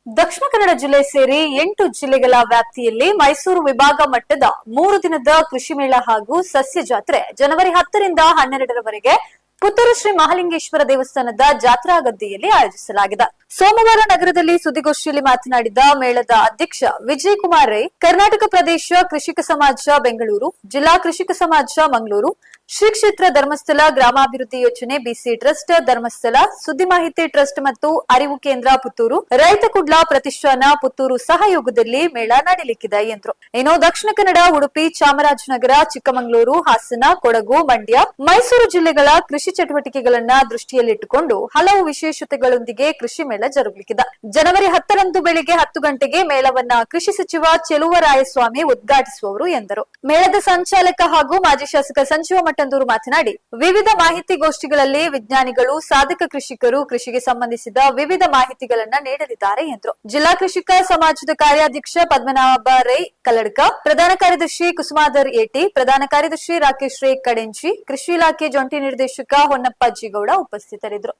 ದಕ್ಷಿಣ ಕನ್ನಡ ಜಿಲ್ಲೆ ಸೇರಿ 8 ಜಿಲ್ಲೆಗಳ ವ್ಯಾಪ್ತಿಯಲ್ಲಿ ಮೈಸೂರು ವಿಭಾಗ ಮಟ್ಟದ 3 ದಿನದ ಕೃಷಿ ಮೇಳ ಹಾಗೂ ಸಸ್ಯ ಜಾತ್ರೆ ಜನವರಿ 10 ರಿಂದ 12ರವರೆಗೆ ಪುತ್ತೂರು ಶ್ರೀ ಮಹಾಲಿಂಗೇಶ್ವರ ದೇವಸ್ಥಾನದ ಜಾತ್ರಾ ಗದ್ದೆಯಲ್ಲಿ ಆಯೋಜಿಸಲಾಗಿದೆ. ಸೋಮವಾರ ನಗರದಲ್ಲಿ ಸುದ್ದಿಗೋಷ್ಠಿಯಲ್ಲಿ ಮಾತನಾಡಿದ ಮೇಳದ ಅಧ್ಯಕ್ಷ ವಿಜಯ್ ಕುಮಾರ್ ರೈ, ಕರ್ನಾಟಕ ಪ್ರದೇಶ ಕೃಷಿಕ ಸಮಾಜ ಬೆಂಗಳೂರು, ಜಿಲ್ಲಾ ಕೃಷಿಕ ಸಮಾಜ ಮಂಗಳೂರು, ಶ್ರೀ ಕ್ಷೇತ್ರ ಧರ್ಮಸ್ಥಳ ಗ್ರಾಮಾಭಿವೃದ್ಧಿ ಯೋಜನೆ ಬಿಸಿ ಟ್ರಸ್ಟ್ ಧರ್ಮಸ್ಥಳ, ಸುದ್ದಿ ಮಾಹಿತಿ ಟ್ರಸ್ಟ್ ಮತ್ತು ಅರಿವು ಕೇಂದ್ರ ಪುತ್ತೂರು, ರೈತ ಕುಡ್ಲ ಪ್ರತಿಷ್ಠಾನ ಪುತ್ತೂರು ಸಹಯೋಗದಲ್ಲಿ ಮೇಳ ನಡೆಯಲಿಕ್ಕಿದೆ ಎಂದರು. ಇನ್ನು ದಕ್ಷಿಣ ಕನ್ನಡ, ಉಡುಪಿ, ಚಾಮರಾಜನಗರ, ಚಿಕ್ಕಮಗಳೂರು, ಹಾಸನ, ಕೊಡಗು, ಮಂಡ್ಯ, ಮೈಸೂರು ಜಿಲ್ಲೆಗಳ ಕೃಷಿ ಚಟುವಟಿಕೆಗಳನ್ನ ದೃಷ್ಟಿಯಲ್ಲಿಟ್ಟುಕೊಂಡು ಹಲವು ವಿಶೇಷತೆಗಳೊಂದಿಗೆ ಕೃಷಿ ಮೇಳ ಜರುಗಲಿಕ್ಕಿದೆ. ಜನವರಿ 10ರಂದು ಬೆಳಿಗ್ಗೆ 10 ಗಂಟೆಗೆ ಮೇಳವನ್ನ ಕೃಷಿ ಸಚಿವ ಚೆಲುವರಾಯಸ್ವಾಮಿ ಉದ್ಘಾಟಿಸುವವರು ಎಂದರು. ಮೇಳದ ಸಂಚಾಲಕ ಹಾಗೂ ಮಾಜಿ ಶಾಸಕ ಸಂಜೀವ ಮಟ್ಟಂದೂರು ಮಾತನಾಡಿ, ವಿವಿಧ ಮಾಹಿತಿ ಗೋಷ್ಠಿಗಳಲ್ಲಿ ವಿಜ್ಞಾನಿಗಳು, ಸಾಧಕ ಕೃಷಿಕರು ಕೃಷಿಗೆ ಸಂಬಂಧಿಸಿದ ವಿವಿಧ ಮಾಹಿತಿಗಳನ್ನ ನೀಡಲಿದ್ದಾರೆ ಎಂದರು. ಜಿಲ್ಲಾ ಕೃಷಿಕ ಸಮಾಜದ ಕಾರ್ಯಾಧ್ಯಕ್ಷ ಪದ್ಮನಾಭ ರೈ ಕಲ್ಲಡ್ಕ, ಪ್ರಧಾನ ಕಾರ್ಯದರ್ಶಿ ಕುಸುಮಾಧರ್ ಏಟಿ, ಪ್ರಧಾನ ಕಾರ್ಯದರ್ಶಿ ರಾಕೇಶ್ ರೈ ಕಡೆಂಚಿ, ಕೃಷಿ ಇಲಾಖೆ ಜಂಟಿ ನಿರ್ದೇಶಕ ಹೊನ್ನಪ್ಪ ಜಿಗೌಡ ಉಪಸ್ಥಿತರಿದ್ದರು.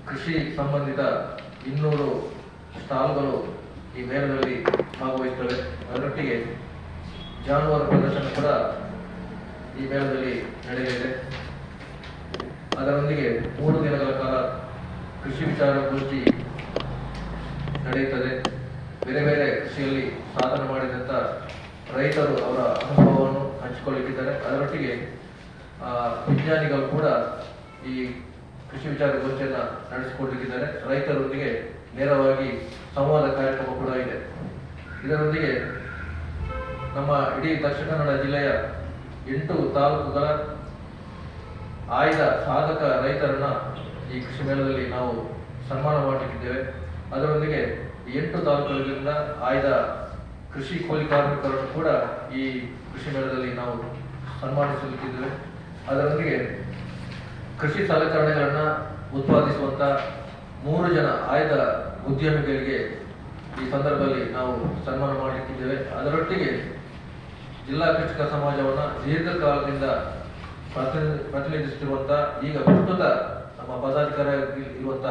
ಕೃಷಿ ಸಂಬಂಧಿತ 200 ಸ್ಟಾಲ್ಗಳು ಈ ಮೇಳದಲ್ಲಿ ಭಾಗವಹಿಸುತ್ತವೆ. ಅದರೊಟ್ಟಿಗೆ ಜಾನುವಾರು ಪ್ರದರ್ಶನ ಕೂಡ ಈ ಮೇಳದಲ್ಲಿ ನಡೆಯಲಿದೆ. ಅದರೊಂದಿಗೆ 3 ದಿನಗಳ ಕಾಲ ಕೃಷಿ ವಿಚಾರಗೋಷ್ಠಿ ನಡೆಯುತ್ತದೆ. ಬೇರೆ ಬೇರೆ ಕೃಷಿಯಲ್ಲಿ ಸಾಧನೆ ಮಾಡಿದಂಥ ರೈತರು ಅವರ ಅನುಭವವನ್ನು ಹಂಚಿಕೊಳ್ಳಲಿಕ್ಕಿದ್ದಾರೆ. ಅದರೊಟ್ಟಿಗೆ ವಿಜ್ಞಾನಿಗಳು ಕೂಡ ಈ ಕೃಷಿ ವಿಚಾರಗೋಷ್ಠಿಯನ್ನು ನಡೆಸಿಕೊಳ್ಳಲಿಕ್ಕಿದ್ದಾರೆ. ರೈತರೊಂದಿಗೆ ನೇರವಾಗಿ ಸಂವಾದ ಕಾರ್ಯಕ್ರಮ ಕೂಡ ಇದೆ. ಇದರೊಂದಿಗೆ ನಮ್ಮ ಇಡೀ ದಕ್ಷಿಣ ಕನ್ನಡ ಜಿಲ್ಲೆಯ 8 ತಾಲೂಕುಗಳ ಆಯ್ದ ಸಾಧಕ ರೈತರನ್ನ ಈ ಕೃಷಿ ಮೇಳದಲ್ಲಿ ನಾವು ಸನ್ಮಾನ ಮಾಡಲಿಕ್ಕಿದ್ದೇವೆ. ಅದರೊಂದಿಗೆ 8 ತಾಲೂಕುಗಳಿಂದ ಆಯ್ದ ಕೃಷಿ ಕೂಲಿ ಕಾರ್ಮಿಕರನ್ನು ಕೂಡ ಈ ಕೃಷಿ ಮೇಳದಲ್ಲಿ ನಾವು ಸನ್ಮಾನಿಸಲಿಕ್ಕಿದ್ದೇವೆ. ಅದರೊಂದಿಗೆ ಕೃಷಿ ಸಲಕರಣೆಗಳನ್ನು ಉತ್ಪಾದಿಸುವಂತ 3 ಜನ ಆಯ್ದ ಉದ್ಯಮಿಗಳಿಗೆ ಈ ಸಂದರ್ಭದಲ್ಲಿ ನಾವು ಸನ್ಮಾನ ಮಾಡಲಿಕ್ಕಿದ್ದೇವೆ. ಅದರೊಟ್ಟಿಗೆ ಜಿಲ್ಲಾ ಕೃಷಿಕ ಸಮಾಜವನ್ನು ದೀರ್ಘಕಾಲದಿಂದ ಪ್ರತಿನಿಧಿಸುತ್ತಿರುವಂತ ಈಗ ಪ್ರಸ್ತುತ ನಮ್ಮ ಪದಾಧಿಕಾರಿ ಇರುವಂತ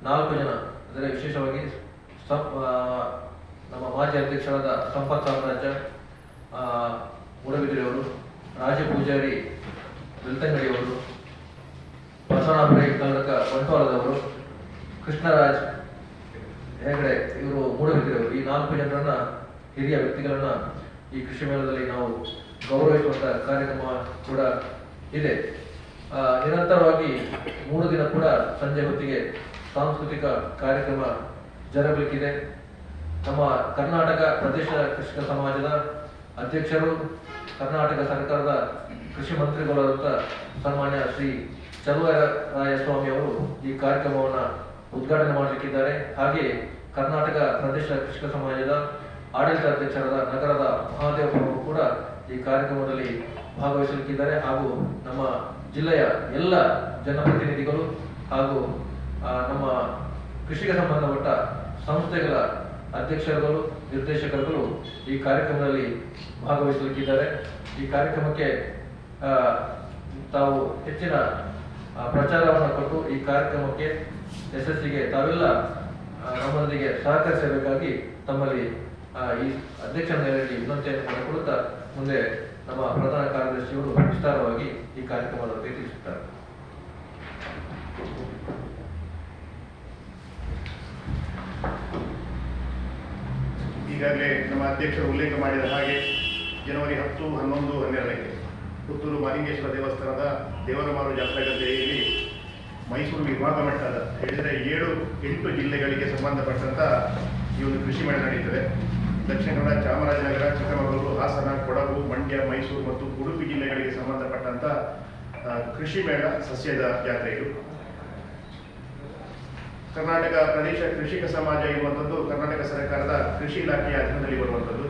4 ಜನ, ಅಂದರೆ ವಿಶೇಷವಾಗಿ ನಮ್ಮ ಮಾಜಿ ಅಧ್ಯಕ್ಷರಾದ ಸಂಪತ್ ಸಾಮ್ರಾಜ್ಯ ಮೂಡಬಿದ್ರೆಯವರು, ರಾಜ ಪೂಜಾರಿ ಬೆಳ್ತಂಗಡಿಯವರು, ಬಸವನಾಭ ಕಲ್ಲಡ್ಕ ಬಂಟ್ವಾಳದವರು, ಕೃಷ್ಣರಾಜ್ ಹೆಗಡೆ ಇವರು ಮೂಡಬಿದ್ರೆಯವರು, ಈ 4 ಜನರನ್ನ ಹಿರಿಯ ವ್ಯಕ್ತಿಗಳನ್ನ ಈ ಕೃಷಿ ಮೇಳದಲ್ಲಿ ನಾವು ಗೌರವಿಸುವಂತ ಕಾರ್ಯಕ್ರಮ ಕೂಡ ಇದೆ. ನಿರಂತರವಾಗಿ 3 ದಿನ ಕೂಡ ಸಂಜೆ ಹೊತ್ತಿಗೆ ಸಾಂಸ್ಕೃತಿಕ ಕಾರ್ಯಕ್ರಮ ಜರಗಲಿಕ್ಕಿದೆ. ನಮ್ಮ ಕರ್ನಾಟಕ ಪ್ರದೇಶ ಕೃಷಿಕ ಸಮಾಜದ ಅಧ್ಯಕ್ಷರು, ಕರ್ನಾಟಕ ಸರ್ಕಾರದ ಕೃಷಿ ಮಂತ್ರಿಗಳಾದಂಥ ಸನ್ಮಾನ್ಯ ಶ್ರೀ ಚೆಲುವರಾಯಸ್ವಾಮಿ ಅವರು ಈ ಕಾರ್ಯಕ್ರಮವನ್ನು ಉದ್ಘಾಟನೆ ಮಾಡಲಿಕ್ಕಿದ್ದಾರೆ. ಹಾಗೆ ಕರ್ನಾಟಕ ಪ್ರದೇಶ ಕೃಷಿಕ ಸಮಾಜದ ಆಡಳಿತಾಧ್ಯಕ್ಷರಾದ ನಗರದ ಮಹಾದೇವ ಅವರು ಕೂಡ ಈ ಕಾರ್ಯಕ್ರಮದಲ್ಲಿ ಭಾಗವಹಿಸಲಿಕ್ಕಿದ್ದಾರೆ. ಹಾಗೂ ನಮ್ಮ ಜಿಲ್ಲೆಯ ಎಲ್ಲ ಜನಪ್ರತಿನಿಧಿಗಳು ಹಾಗೂ ನಮ್ಮ ಕೃಷಿಗೆ ಸಂಬಂಧಪಟ್ಟ ಸಂಸ್ಥೆಗಳ ಅಧ್ಯಕ್ಷರುಗಳು, ನಿರ್ದೇಶಕರುಗಳು ಈ ಕಾರ್ಯಕ್ರಮದಲ್ಲಿ ಭಾಗವಹಿಸಲಿಕ್ಕಿದ್ದಾರೆ. ಈ ಕಾರ್ಯಕ್ರಮಕ್ಕೆ ತಾವು ಹೆಚ್ಚಿನ ಪ್ರಚಾರವನ್ನು ಕೊಟ್ಟು ಈ ಕಾರ್ಯಕ್ರಮಕ್ಕೆ ಯಶಸ್ಸಿಗೆ ತಾವೆಲ್ಲ ನಮ್ಮೊಂದಿಗೆ ಸಹಕರಿಸಬೇಕಾಗಿ ತಮ್ಮಲ್ಲಿ ಈ ಅಧ್ಯಕ್ಷರ ನೆಲೆಯಲ್ಲಿ ವಿನಂತಿಯನ್ನು ಮಾಡಿಕೊಳ್ಳುತ್ತಾ ಮುಂದೆ ನಮ್ಮ ಪ್ರಧಾನ ಕಾರ್ಯದರ್ಶಿಯವರು ವಿಸ್ತಾರವಾಗಿ ಈ ಕಾರ್ಯಕ್ರಮದ ಬಗ್ಗೆ ತಿಳಿಸುತ್ತಾರೆ. ಈಗಾಗಲೇ ನಮ್ಮ ಅಧ್ಯಕ್ಷರು ಉಲ್ಲೇಖ ಮಾಡಿದ ಹಾಗೆ ಜನವರಿ 10, 11, 12ಕ್ಕೆ ಪುತ್ತೂರು ಮಹಾಲಿಂಗೇಶ್ವರ ದೇವಸ್ಥಾನದ ದೇವರಮಾರು ಜಾತ್ರಾ ಗದ್ದೆಯಲ್ಲಿ ಮೈಸೂರು ವಿಭಾಗ ಮಟ್ಟದ ಹೇಳಿದರೆ 7-8 ಜಿಲ್ಲೆಗಳಿಗೆ ಸಂಬಂಧಪಟ್ಟಂಥ ಈ ಒಂದು ಕೃಷಿ ಮೇಳ ನಡೆಯುತ್ತದೆ. ದಕ್ಷಿಣ ಕನ್ನಡ, ಚಾಮರಾಜನಗರ, ಚಿಕ್ಕಮಗಳೂರು, ಹಾಸನ, ಕೊಡಗು, ಮಂಡ್ಯ, ಮೈಸೂರು ಮತ್ತು ಉಡುಪಿ ಜಿಲ್ಲೆಗಳಿಗೆ ಸಂಬಂಧಪಟ್ಟಂಥ ಕೃಷಿ ಮೇಳ ಸಸ್ಯದ ಜಾತ್ರೆ ಇದು. ಕರ್ನಾಟಕ ಪ್ರದೇಶ ಕೃಷಿಕ ಸಮಾಜ ಇರುವಂಥದ್ದು ಕರ್ನಾಟಕ ಸರ್ಕಾರದ ಕೃಷಿ ಇಲಾಖೆಯ ಅಧೀನದಲ್ಲಿ ಬರುವಂಥದ್ದು.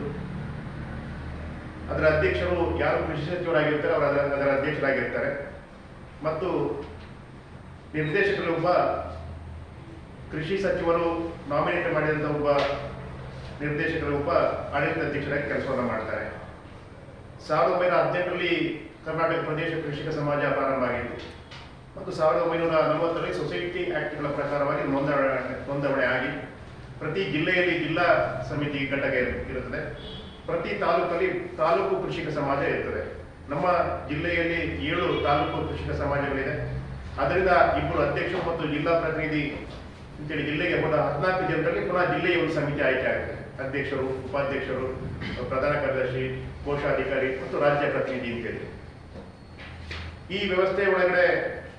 ಅದರ ಅಧ್ಯಕ್ಷರು ಯಾರು ಕೃಷಿ ಸಚಿವರಾಗಿರ್ತಾರೆ ಅವರು ಅದರ ಅಧ್ಯಕ್ಷರಾಗಿರ್ತಾರೆ ಮತ್ತು ನಿರ್ದೇಶಕರು ಒಬ್ಬ ಕೃಷಿ ಸಚಿವರು ನಾಮಿನೇಟ್ ಮಾಡಿದಂಥ ಒಬ್ಬ ನಿರ್ದೇಶಕರು ಒಬ್ಬ ಆಡಳಿತ ಅಧ್ಯಕ್ಷರಾಗಿ ಕೆಲಸವನ್ನು ಮಾಡ್ತಾರೆ. 1918ರಲ್ಲಿ ಕರ್ನಾಟಕ ಪ್ರದೇಶ ಕೃಷಿಕ ಸಮಾಜ ಪ್ರಾರಂಭ ಆಗಿತ್ತು ಮತ್ತು 1940ರಲ್ಲಿ ಸೊಸೈಟಿ ಆಕ್ಟ್ಗಳ ಪ್ರಕಾರವಾಗಿ ನೋಂದಣಿ ಆಗಿ ಪ್ರತಿ ಜಿಲ್ಲೆಯಲ್ಲಿ ಜಿಲ್ಲಾ ಸಮಿತಿ ಘಟಕ ಇರುತ್ತದೆ. ಪ್ರತಿ ತಾಲೂಕಲ್ಲಿ ತಾಲೂಕು ಕೃಷಿಕ ಸಮಾಜ ಇರ್ತದೆ. ನಮ್ಮ ಜಿಲ್ಲೆಯಲ್ಲಿ 7 ತಾಲೂಕು ಕೃಷಿಕ ಸಮಾಜಗಳಿದೆ. ಅದರಿಂದ 2 ಅಧ್ಯಕ್ಷರು ಮತ್ತು ಜಿಲ್ಲಾ ಪ್ರತಿನಿಧಿ ಅಂತೇಳಿ ಜಿಲ್ಲೆಗೆ ಹೋದ 14 ಜನರಲ್ಲಿ ಪುನಃ ಜಿಲ್ಲೆಯ ಒಂದು ಸಮಿತಿ ಆಯ್ಕೆ ಆಗುತ್ತೆ. ಅಧ್ಯಕ್ಷರು, ಉಪಾಧ್ಯಕ್ಷರು, ಪ್ರಧಾನ ಕಾರ್ಯದರ್ಶಿ, ಕೋಶಾಧಿಕಾರಿ ಮತ್ತು ರಾಜ್ಯ ಪ್ರತಿನಿಧಿ ಅಂತೇಳಿ. ಈ ವ್ಯವಸ್ಥೆ ಒಳಗಡೆ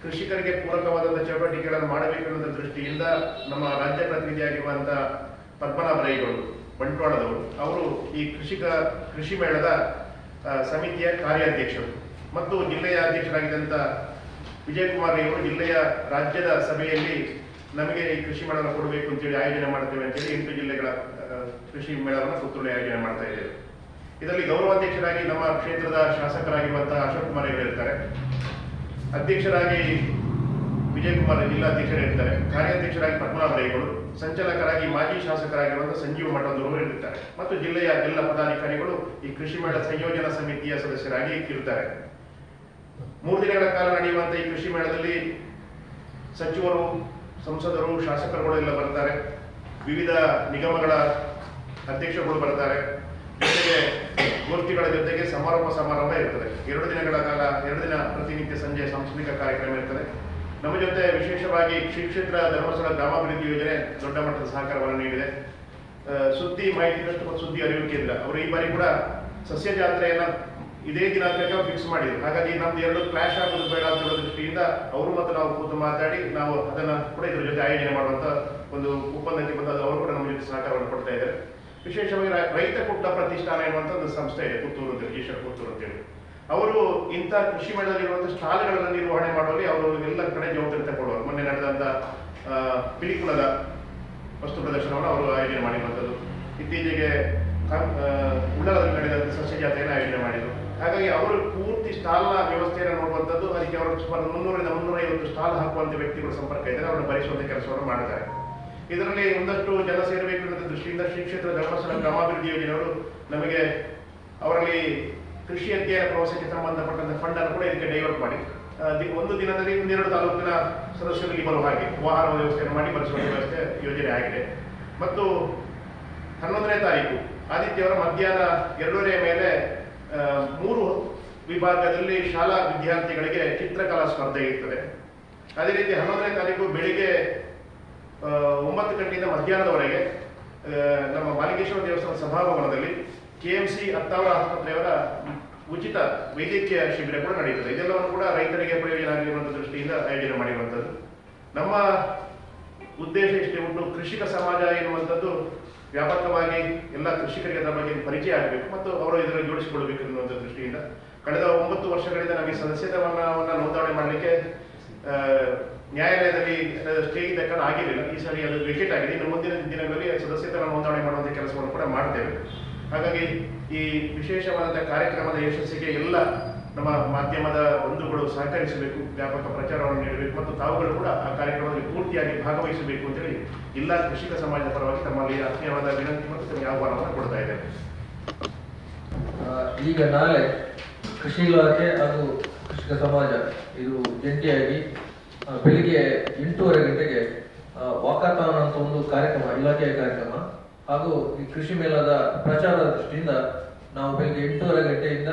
ಕೃಷಿಕರಿಗೆ ಪೂರಕವಾದಂತಹ ಚಟುವಟಿಕೆಗಳನ್ನು ಮಾಡಬೇಕೆನ್ನುವ ದೃಷ್ಟಿಯಿಂದ ನಮ್ಮ ರಾಜ್ಯ ಪ್ರತಿನಿಧಿಯಾಗಿರುವಂತಹ ಪದ್ಮನಾಭ ರೈಗಳು ಬಂಟ್ವಾಳದವರು ಅವರು ಈ ಕೃಷಿ ಮೇಳದ ಸಮಿತಿಯ ಕಾರ್ಯಾಧ್ಯಕ್ಷರು ಮತ್ತು ಜಿಲ್ಲೆಯ ಅಧ್ಯಕ್ಷರಾಗಿದ್ದಂಥ ವಿಜಯಕುಮಾರ್ ಅವರು ಜಿಲ್ಲೆಯ ರಾಜ್ಯದ ಸಭೆಯಲ್ಲಿ ನಮಗೆ ಈ ಕೃಷಿ ಮೇಳವನ್ನು ಕೊಡಬೇಕು ಅಂತೇಳಿ ಆಯೋಜನೆ ಮಾಡ್ತೇವೆ ಅಂತೇಳಿ 8 ಜಿಲ್ಲೆಗಳ ಕೃಷಿ ಮೇಳವನ್ನು ಪುತ್ತೂರಲ್ಲಿ ಆಯೋಜನೆ ಮಾಡ್ತಾ ಇದ್ದೇವೆ. ಇದರಲ್ಲಿ ಗೌರವಾಧ್ಯಕ್ಷರಾಗಿ ನಮ್ಮ ಕ್ಷೇತ್ರದ ಶಾಸಕರಾಗಿರುವಂತಹ ಅಶೋಕ್ ಕುಮಾರ್ ಅವರು ಇರ್ತಾರೆ. ಅಧ್ಯಕ್ಷರಾಗಿ ವಿಜಯಕುಮಾರ್ ಜಿಲ್ಲಾಧ್ಯಕ್ಷರು ಇರ್ತಾರೆ. ಕಾರ್ಯಾಧ್ಯಕ್ಷರಾಗಿ ಪದ್ಮನಾಭ ರೈಗಳು, ಸಂಚಾಲಕರಾಗಿ ಮಾಜಿ ಶಾಸಕರಾಗಿರುವಂತಹ ಸಂಜೀವ ಮಠದವರು ಇರ್ತಾರೆ ಮತ್ತು ಜಿಲ್ಲೆಯ ಎಲ್ಲ ಪದಾಧಿಕಾರಿಗಳು ಈ ಕೃಷಿ ಮೇಳ ಸಂಯೋಜನಾ ಸಮಿತಿಯ ಸದಸ್ಯರಾಗಿ ಇರ್ತಾರೆ. 3 ದಿನಗಳ ಕಾಲ ನಡೆಯುವಂತಹ ಈ ಕೃಷಿ ಮೇಳದಲ್ಲಿ ಸಚಿವರು, ಸಂಸದರು, ಶಾಸಕರುಗಳು ಎಲ್ಲ ಬರ್ತಾರೆ. ವಿವಿಧ ನಿಗಮಗಳ ಅಧ್ಯಕ್ಷರುಗಳು ಬರ್ತಾರೆ. ಜೊತೆಗೆ ಗೋಷ್ಠಿಗಳ ಜೊತೆಗೆ ಸಮಾರಂಭ ಇರ್ತದೆ. 2 ದಿನಗಳ ಕಾಲ 2 ದಿನ ಪ್ರತಿನಿತ್ಯ ಸಂಜೆ ಸಾಂಸ್ಕೃತಿಕ ಕಾರ್ಯಕ್ರಮ ಇರ್ತದೆ. ನಮ್ಮ ಜೊತೆ ವಿಶೇಷವಾಗಿ ಶ್ರೀ ಕ್ಷೇತ್ರ ಧರ್ಮಸ್ಥಳ ಗ್ರಾಮಾಭಿವೃದ್ಧಿ ಯೋಜನೆ ದೊಡ್ಡ ಮಟ್ಟದ ಸಹಕಾರವನ್ನು ನೀಡಿದೆ. ಸುದ್ದಿ ಮಾಹಿತಿ ಟ್ರಸ್ಟ್ ಮತ್ತು ಸುದ್ದಿ ಅರಿವು ಕೇಂದ್ರ ಅವರು ಈ ಬಾರಿ ಕೂಡ ಸಸ್ಯ ಜಾತ್ರೆಯನ್ನ ಇದೇ ದಿನಾಂಕಕ್ಕೆ ಫಿಕ್ಸ್ ಮಾಡಿದ್ರು. ಹಾಗಾಗಿ ನಮ್ದು 2 ಕ್ಲಾಶ್ ಆಗೋದು ಬೇಡ ಅಂತ ಹೇಳೋ ದೃಷ್ಟಿಯಿಂದ ಅವರು ಮತ್ತು ನಾವು ಕೂತು ಮಾತಾಡಿ ನಾವು ಅದನ್ನ ಕೂಡ ಇದ್ರ ಜೊತೆ ಆಯೋಜನೆ ಮಾಡುವಂತ ಒಂದು ಒಪ್ಪಂದಕ್ಕೆ ಬಂದ ಅವರು ಕೂಡ ನಮ್ಮ ಜೊತೆ ಸಹಕಾರವನ್ನು ಕೊಡ್ತಾ ಇದ್ದಾರೆ. ವಿಶೇಷವಾಗಿ ರೈತ ಕುಟ್ಟ ಪ್ರತಿಷ್ಠಾನ ಎನ್ನುವಂತ ಒಂದು ಸಂಸ್ಥೆ ಇದೆ ಪುತ್ತೂರು ಅಂತ, ಈಶ್ವರ ಪುತ್ತೂರು ಅಂತೇಳಿ. ಅವರು ಇಂಥ ಕೃಷಿ ಮೇಳದಲ್ಲಿರುವಂತಹ ಸ್ಟಾಲ್ಗಳನ್ನು ನಿರ್ವಹಣೆ ಮಾಡುವಲ್ಲಿ ಅವರು ಎಲ್ಲ ಕಡೆ ಜವಾಬ್ದಾರಿ ತಗೊಳ್ಳುವರು. ಮೊನ್ನೆ ನಡೆದಂತ ಪಿಲಿಕುಲದ ವಸ್ತು ಪ್ರದರ್ಶನವನ್ನು ಅವರು ಆಯೋಜನೆ ಮಾಡಿರುವಂಥದ್ದು. ಇತ್ತೀಚೆಗೆ ಉಳ್ಳಾಲದಲ್ಲಿ ನಡೆದಂತ ಸಸ್ಯ ಜಾತ್ರೆಯನ್ನು ಆಯೋಜನೆ ಮಾಡಿದರು. ಹಾಗಾಗಿ ಅವರು ಪೂರ್ತಿ ಸ್ಟಾಲ್ನ ವ್ಯವಸ್ಥೆಯನ್ನು ನೋಡುವಂಥದ್ದು. ಅದಕ್ಕೆ ಅವರು ಸುಮಾರು 300ರಿಂದ 350 ಸ್ಟಾಲ್ ಹಾಕುವಂತ ವ್ಯಕ್ತಿಗಳ ಸಂಪರ್ಕ ಇದ್ದಾರೆ. ಅವರನ್ನು ಭರಿಸುವಂತ ಕೆಲಸವನ್ನು ಮಾಡ್ತಾರೆ. ಇದರಲ್ಲಿ ಒಂದಷ್ಟು ಜನ ಸೇರಬೇಕು ಅನ್ನೋ ದೃಷ್ಟಿಯಿಂದ ಶ್ರೀ ಕ್ಷೇತ್ರ ಧರ್ಮಸ್ಥಳ ಗ್ರಾಮಾಭಿವೃದ್ಧಿ ಯೋಜನೆಯವರು ನಮಗೆ ಅವರಲ್ಲಿ ಕೃಷಿ ಅಧ್ಯಯನ ಪ್ರವಾಸಕ್ಕೆ ಸಂಬಂಧಪಟ್ಟಂತ ಫಂಡ್ ಅನ್ನು ಕೂಡ ಇದಕ್ಕೆ ಡೈವರ್ಟ್ ಮಾಡಿ ಒಂದು ದಿನದಲ್ಲಿ 2 ತಾಲೂಕಿನ ಸದಸ್ಯರಿಗೆ ಬರುವ ಹಾಗೆ ವಾಹನ ವ್ಯವಸ್ಥೆಯನ್ನು ಮಾಡಿ ಬರೆಸುವ ವ್ಯವಸ್ಥೆ ಯೋಜನೆ ಆಗಿದೆ. ಮತ್ತು 11ನೇ ತಾರೀಕು ಆದಿತ್ಯವಾರ ಮಧ್ಯಾಹ್ನ 2:30 ಮೇಲೆ 3 ವಿಭಾಗದಲ್ಲಿ ಶಾಲಾ ವಿದ್ಯಾರ್ಥಿಗಳಿಗೆ ಚಿತ್ರಕಲಾ ಸ್ಪರ್ಧೆ ಇರ್ತದೆ. ಅದೇ ರೀತಿ 11ನೇ ತಾರೀಕು ಬೆಳಿಗ್ಗೆ 9 ಗಂಟೆಯಿಂದ ಮಧ್ಯಾಹ್ನದವರೆಗೆ ನಮ್ಮ ಮಾಲಿಂಗೇಶ್ವರ ದೇವಸ್ಥಾನ ಸಭಾಭವನದಲ್ಲಿ KMC ಅತ್ತಾವರ ಆಸ್ಪತ್ರೆಯವರ ಉಚಿತ ವೈದ್ಯಕೀಯ ಶಿಬಿರ ಕೂಡ ನಡೆಯುತ್ತದೆ. ಇದೆಲ್ಲವನ್ನು ಕೂಡ ರೈತರಿಗೆ ಪ್ರಯೋಜನ ಆಗಿರುವಂತಹ ದೃಷ್ಟಿಯಿಂದ ಆಯೋಜನೆ ಮಾಡಿರುವಂಥದ್ದು. ನಮ್ಮ ಉದ್ದೇಶ ಇಷ್ಟೇ ಉಂಟು, ಕೃಷಿಕ ಸಮಾಜ ಎನ್ನುವಂಥದ್ದು ವ್ಯಾಪಕವಾಗಿ ಎಲ್ಲ ಕೃಷಿಕರಿಗೆ ಅದರ ಬಗ್ಗೆ ಪರಿಚಯ ಆಗಬೇಕು ಮತ್ತು ಅವರು ಇದರಲ್ಲಿ ಜೋಡಿಸಿಕೊಳ್ಳಬೇಕು ಎನ್ನುವಂಥ ದೃಷ್ಟಿಯಿಂದ ಕಳೆದ 9 ವರ್ಷಗಳಿಂದ ನಮಗೆ ಸದಸ್ಯತ್ವವನ್ನು ನೋಂದಣಿ ಮಾಡಲಿಕ್ಕೆ ನ್ಯಾಯಾಲಯದಲ್ಲಿ ಸ್ಟೇ ಇದ್ದ ಕಾರಣ ಆಗಿರಲಿಲ್ಲ. ಈ ಸರಿ ಅದು ವೆಕೇಟ್ ಆಗಿದೆ. ಇನ್ನು ಮುಂದಿನ ದಿನಗಳಲ್ಲಿ ಸದಸ್ಯತ್ವ ನೋಂದಣಿ ಮಾಡುವಂಥ ಕೆಲಸವನ್ನು ಕೂಡ ಮಾಡ್ತೇವೆ. ಹಾಗಾಗಿ ಈ ವಿಶೇಷವಾದಂತಹ ಕಾರ್ಯಕ್ರಮದ ಯಶಸ್ಸಿಗೆ ಎಲ್ಲ ನಮ್ಮ ಮಾಧ್ಯಮದ ಬಂಧುಗಳು ಸಹಕರಿಸಬೇಕು, ವ್ಯಾಪಕ ಪ್ರಚಾರವನ್ನು ನೀಡಬೇಕು ಮತ್ತು ತಾವುಗಳು ಕೂಡ ಆ ಕಾರ್ಯಕ್ರಮದಲ್ಲಿ ಪೂರ್ತಿಯಾಗಿ ಭಾಗವಹಿಸಬೇಕು ಅಂತೇಳಿ ಎಲ್ಲ ಕೃಷಿಕ ಸಮಾಜದ ಪರವಾಗಿ ತಮ್ಮಲ್ಲಿ ಆತ್ಮೀಯವಾದ ವಿನಂತಿ ಮತ್ತು ತಮಗೆ ಆಹ್ವಾನವನ್ನು ಕೊಡ್ತಾ ಇದ್ದೇವೆ. ಈಗ ನಾಳೆ ಕೃಷಿ ಇಲಾಖೆ ಹಾಗೂ ಕೃಷಿಕ ಸಮಾಜ ಇದು ಜಂಟಿಯಾಗಿ ಬೆಳಿಗ್ಗೆ 8:30 ಗಂಟೆಗೆ ವಾಕಾಥಾನ್ ಅಂತ ಒಂದು ಕಾರ್ಯಕ್ರಮ, ಇಲಾಖೆಯ ಕಾರ್ಯಕ್ರಮ ಹಾಗೂ ಈ ಕೃಷಿ ಮೇಳದ ಪ್ರಚಾರದ ದೃಷ್ಟಿಯಿಂದ ನಾವು ಬೆಳಿಗ್ಗೆ 8:30 ಗಂಟೆಯಿಂದ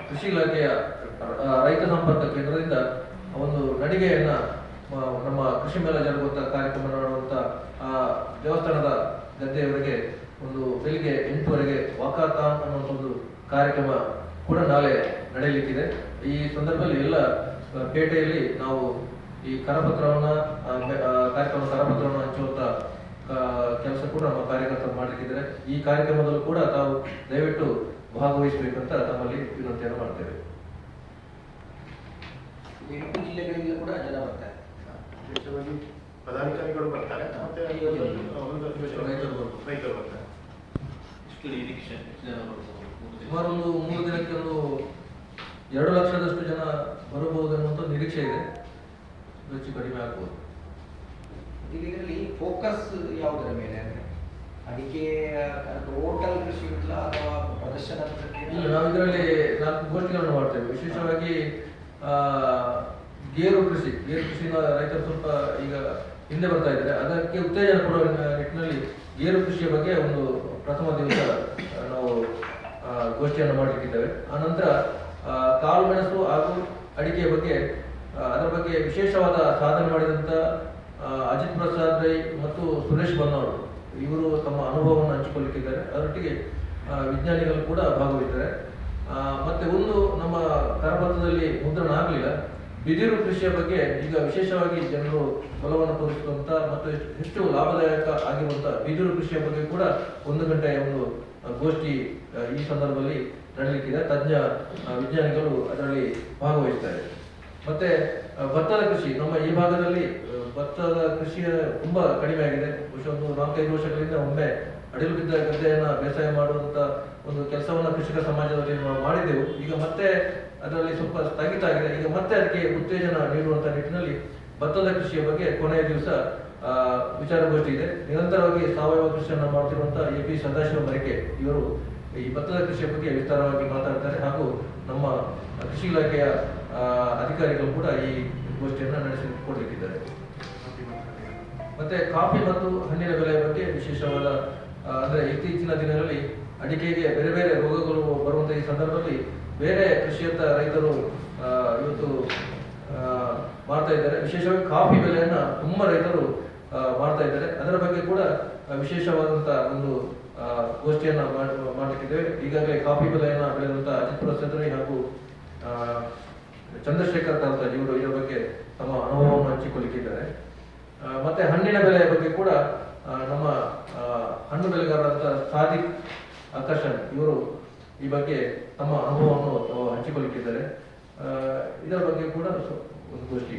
ಕೃಷಿ ಇಲಾಖೆಯ ರೈತ ಸಂಪರ್ಕ ಕೇಂದ್ರದಿಂದ ಒಂದು ನಡಿಗೆಯನ್ನ ನಮ್ಮ ಕೃಷಿ ಮೇಳ ಜರುಗುವಂತಹ ಕಾರ್ಯಕ್ರಮ ಮಾಡುವಂತ ದೇವಸ್ಥಾನದ ಗದ್ದೆಯವರೆಗೆ ಒಂದು ಬೆಳಿಗ್ಗೆ 8:30ಗೆ ವಾಕಾಥಾನ್ ಅನ್ನುವಂಥ ಒಂದು ಕಾರ್ಯಕ್ರಮ ಕೂಡ ನಾಳೆ ನಡೆಯಲಿಕ್ಕಿದೆ. ಈ ಸಂದರ್ಭದಲ್ಲಿ ಎಲ್ಲ ಪೇಟೆಯಲ್ಲಿ ನಾವು ಈ ಕಾರ್ಯಕ್ರಮದ ಕರಪತ್ರವನ್ನು ಹಂಚುವಂತ ಕೆಲಸ ಕೂಡ ನಮ್ಮ ಕಾರ್ಯಕರ್ತರು ಮಾಡಲಿಕ್ಕಿದ್ದಾರೆ. ಈ ಕಾರ್ಯಕ್ರಮದಲ್ಲೂ ಕೂಡ ತಾವು ದಯವಿಟ್ಟು ಭಾಗವಹಿಸಬೇಕಂತ ತಮ್ಮಲ್ಲಿ ವಿನಂತಿಯನ್ನು ಮಾಡ್ತೇವೆ. 8 ಜಿಲ್ಲೆಗಳಿಂದ ಕೂಡ ಜನ ಬರ್ತಾರೆ, ಪದಾಧಿಕಾರಿಗಳು ಬರ್ತಾರೆ ಮತ್ತೆ ರೈತರು ಬರ್ತಾರೆ. ಸುಮಾರು ಒಂದು 3 ದಿನಕ್ಕೆ ಒಂದು 2 ಲಕ್ಷದಷ್ಟು ಜನ ಬರಬಹುದು ಅನ್ನುವಂಥ ನಿರೀಕ್ಷೆ ಇದೆ. ಹೆಚ್ಚು ಕಡಿಮೆ ಆಗ್ಬೋದು. ಇದರಲ್ಲಿ ಫೋಕಸ್ ಯಾವುದರ ಮೇಲೆ ಅಂದರೆ ಅದಕ್ಕೆ ಟೋಟಲ್ ಕೃಷಿ ಇಲ್ಲ ಅಥವಾ ಪ್ರದರ್ಶನ? ಇಲ್ಲ, ನಾವು ಇದರಲ್ಲಿ 4 ಗೋಷ್ಠಿಗಳನ್ನು ಮಾಡ್ತೇವೆ. ವಿಶೇಷವಾಗಿ ಗೇರು ಕೃಷಿಯಿಂದ ರೈತರು ಸ್ವಲ್ಪ ಈಗ ಹಿಂದೆ ಬರ್ತಾ ಇದ್ದಾರೆ. ಅದಕ್ಕೆ ಉತ್ತೇಜನ ಕೊಡುವ ನಿಟ್ಟಿನಲ್ಲಿ ಗೇರು ಕೃಷಿಯ ಬಗ್ಗೆ ಒಂದು ಪ್ರಥಮ ದಿವಸ ನಾವು ಗೋಷ್ಠಿಯನ್ನು ಮಾಡಲಿಕ್ಕಿದ್ದೇವೆ. ಆನಂತರ ಕಾಳು ಮೆಣಸು ಹಾಗೂ ಅಡಿಕೆಯ ಬಗ್ಗೆ ಅದರ ಬಗ್ಗೆ ವಿಶೇಷವಾದ ಸಾಧನೆ ಮಾಡಿದಂಥ ಅಜಿತ್ ಪ್ರಸಾದ್ ರೈ ಮತ್ತು ಸುರೇಶ್ ಬನ್ನವರು ಇವರು ತಮ್ಮ ಅನುಭವವನ್ನು ಹಂಚಿಕೊಳ್ಳಲಿಕ್ಕಿದ್ದಾರೆ. ಅದರೊಟ್ಟಿಗೆ ವಿಜ್ಞಾನಿಗಳು ಕೂಡ ಭಾಗವಹಿದ್ದಾರೆ. ಮತ್ತೆ ಒಂದು ನಮ್ಮ ಕರಪತ್ರದಲ್ಲಿ ಮುದ್ರಣ ಆಗಲಿಲ್ಲ, ಬಿದಿರು ಕೃಷಿಯ ಬಗ್ಗೆ ಈಗ ವಿಶೇಷವಾಗಿ ಜನರು ಒಲವನ್ನು ತೋರಿಸುವಂತ ಮತ್ತು ಹೆಚ್ಚು ಲಾಭದಾಯಕ ಆಗಿರುವಂತ ಬಿದಿರು ಕೃಷಿಯ ಬಗ್ಗೆ ಕೂಡ 1 ಗಂಟೆಯ ಒಂದು ಗೋಷ್ಠಿ ಈ ಸಂದರ್ಭದಲ್ಲಿ ನಡೆಯಲಿಕ್ಕಿದೆ. ತಜ್ಞ ವಿಜ್ಞಾನಿಗಳು ಅದರಲ್ಲಿ ಭಾಗವಹಿಸ್ತಾರೆ. ಮತ್ತೆ ಭತ್ತದ ಕೃಷಿ ನಮ್ಮ ಈ ಭಾಗದಲ್ಲಿ ಭತ್ತದ ಕೃಷಿ ತುಂಬಾ ಕಡಿಮೆ ಆಗಿದೆ. ಬಹುಶಃ ಒಂದು 4-5 ವರ್ಷಗಳಿಂದ ಒಮ್ಮೆ ಅಡಿಲು ಬಿದ್ದ ಗದ್ದೆಯನ್ನ ಬೇಸಾಯ ಮಾಡುವಂತ ಒಂದು ಕೆಲಸವನ್ನ ಕೃಷಿಕ ಸಮಾಜದಲ್ಲಿ ನಾವು ಮಾಡಿದ್ದೆವು. ಈಗ ಮತ್ತೆ ಅದರಲ್ಲಿ ಸ್ವಲ್ಪ ಸ್ಥಗಿತ ಆಗಿದೆ. ಈಗ ಮತ್ತೆ ಅದಕ್ಕೆ ಉತ್ತೇಜನ ನೀಡುವಂತ ನಿಟ್ಟಿನಲ್ಲಿ ಭತ್ತದ ಕೃಷಿಯ ಬಗ್ಗೆ ಕೊನೆಯ ದಿವಸ ವಿಚಾರಗೋಷ್ಠಿ ಇದೆ. ನಿರಂತರವಾಗಿ ಸಾವಯವ ಕೃಷಿಯನ್ನು ಮಾಡ್ತಿರುವಂತಹ AP ಸದಾಶಿವ ಮರಿಕೆ ಇವರು ಈ ಭತ್ತದ ಕೃಷಿಯ ಬಗ್ಗೆ ವಿಸ್ತಾರವಾಗಿ ಮಾತಾಡ್ತಾರೆ. ಹಾಗೂ ನಮ್ಮ ಕೃಷಿ ಇಲಾಖೆಯ ಅಧಿಕಾರಿಗಳು ಕೂಡ ಈ ಗೋಷ್ಠಿಯನ್ನು ನಡೆಸಿಕೊಡ್ಲಿಕ್ಕಿದ್ದಾರೆ. ಮತ್ತೆ ಕಾಫಿ ಮತ್ತು ಹಣ್ಣಿನ ಬೆಲೆಯ ಬಗ್ಗೆ ವಿಶೇಷವಾದ ಅಂದ್ರೆ ಇತ್ತೀಚಿನ ದಿನಗಳಲ್ಲಿ ಅಡಿಕೆಗೆ ಬೇರೆ ಬೇರೆ ರೋಗಗಳು ಬರುವಂತಹ ಈ ಸಂದರ್ಭದಲ್ಲಿ ಬೇರೆ ಕೃಷಿಯತ್ತ ರೈತರು ಇವತ್ತು ಮಾಡ್ತಾ ಇದ್ದಾರೆ. ವಿಶೇಷವಾಗಿ ಕಾಫಿ ಬೆಲೆಯನ್ನ ತುಂಬಾ ರೈತರು ಮಾಡ್ತಾ ಇದ್ದಾರೆ. ಅದರ ಬಗ್ಗೆ ಕೂಡ ವಿಶೇಷವಾದಂತಹ ಒಂದು ಗೋಷ್ಠಿಯನ್ನ ಮಾಡಲಿಕ್ಕಿದ್ದೇವೆ. ಈಗಾಗಲೇ ಕಾಫಿ ಬೆಲೆಯನ್ನ ಬೆಳೆದಂತಹ ಅಜಿತ್ ಪ್ರಸಾದ್ ರೈ ಹಾಗೂ ಚಂದ್ರಶೇಖರ್ ತಾಲ್ತಾಜ್ ಇವರು ಇದರ ಬಗ್ಗೆ ತಮ್ಮ ಅನುಭವವನ್ನು ಹಂಚಿಕೊಳ್ಳಲಿಕ್ಕಿದ್ದಾರೆ. ಮತ್ತೆ ಹಣ್ಣಿನ ಬೆಲೆಯ ಬಗ್ಗೆ ಕೂಡ ನಮ್ಮ ಹಣ್ಣು ಬೆಳೆಗಾರರಾದ ಸಾದಿಕ್ ಆಕರ್ಷಣ್ ಇವರು ಈ ಬಗ್ಗೆ ತಮ್ಮ ಅನುಭವವನ್ನು ಹಂಚಿಕೊಳ್ಳಲಿಕ್ಕಿದ್ದಾರೆ. ಇದರ ಬಗ್ಗೆ ಕೂಡ ಒಂದು ಗೋಷ್ಠಿ